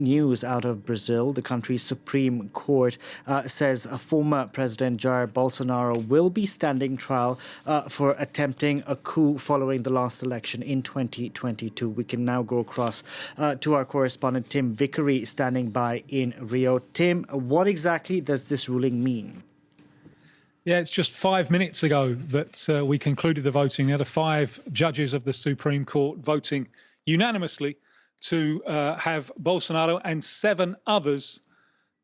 News out of Brazil. The country's Supreme Court says former President Jair Bolsonaro will be standing trial for attempting a coup following the last election in 2022. We can now go across to our correspondent Tim Vickery standing by in Rio. Tim, what exactly does this ruling mean? Yeah, it's just 5 minutes ago that we concluded the voting. There are 5 judges of the Supreme Court voting unanimously to have Bolsonaro and 7 others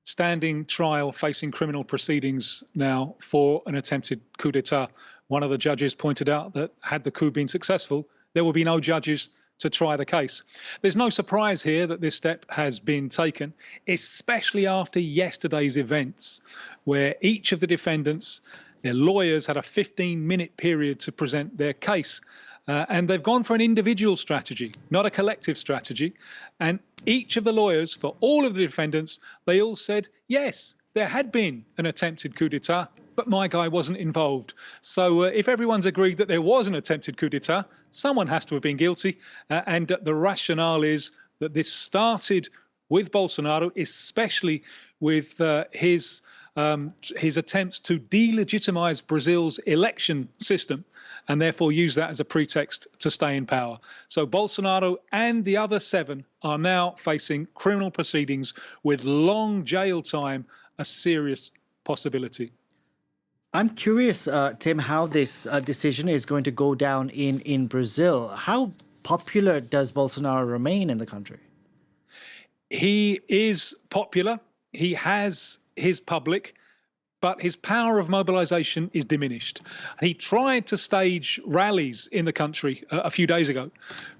standing trial facing criminal proceedings now for an attempted coup d'etat. One of the judges pointed out that had the coup been successful, there will be no judges to try the case. There's no surprise here that this step has been taken, especially after yesterday's events, where each of the defendants, their lawyers, had a 15-minute period to present their case. And they've gone for an individual strategy, not a collective strategy. And each of the lawyers for all of the defendants, they all said, yes, there had been an attempted coup d'etat, but my guy wasn't involved. So if everyone's agreed that there was an attempted coup d'etat, someone has to have been guilty. And the rationale is that this started with Bolsonaro, especially with his attempts to delegitimize Brazil's election system and therefore use that as a pretext to stay in power. So Bolsonaro and the other 7 are now facing criminal proceedings with long jail time, a serious possibility. I'm curious, Tim, how this decision is going to go down in Brazil. How popular does Bolsonaro remain in the country? He is popular. He has his public, but his power of mobilization is diminished. He tried to stage rallies in the country a few days ago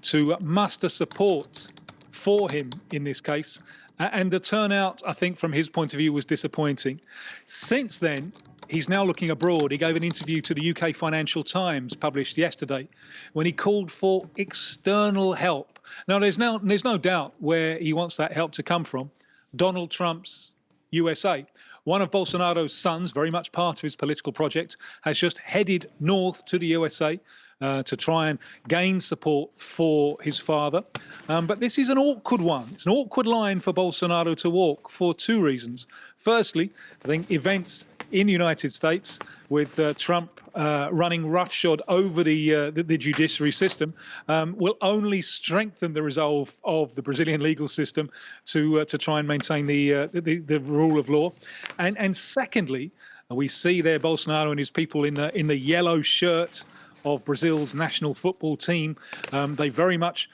to muster support for him in this case, and the turnout, I think, from his point of view, was disappointing. Since then, he's now looking abroad. He gave an interview to the UK Financial Times, published yesterday, when he called for external help. Now, there's no doubt where he wants that help to come from. Donald Trump's USA. One of Bolsonaro's sons, very much part of his political project, has just headed north to the USA to try and gain support for his father. But this is an awkward one. It's an awkward line for Bolsonaro to walk for 2 reasons. Firstly, I think events in the United States with Trump running roughshod over the judiciary system will only strengthen the resolve of the Brazilian legal system to try and maintain the rule of law. And secondly, we see there Bolsonaro and his people in the yellow shirt of Brazil's national football team. They very much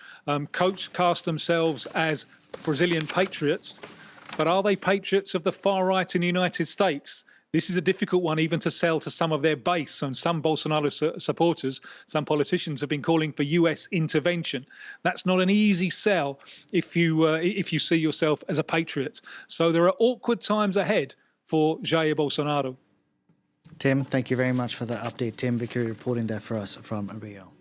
cast themselves as Brazilian patriots, but are they patriots of the far right in the United States? This is a difficult one even to sell to some of their base, and some Bolsonaro supporters, some politicians have been calling for US intervention. That's not an easy sell if you see yourself as a patriot. So there are awkward times ahead for Jair Bolsonaro. Tim, thank you very much for the update. Tim Vickery reporting there for us from Rio.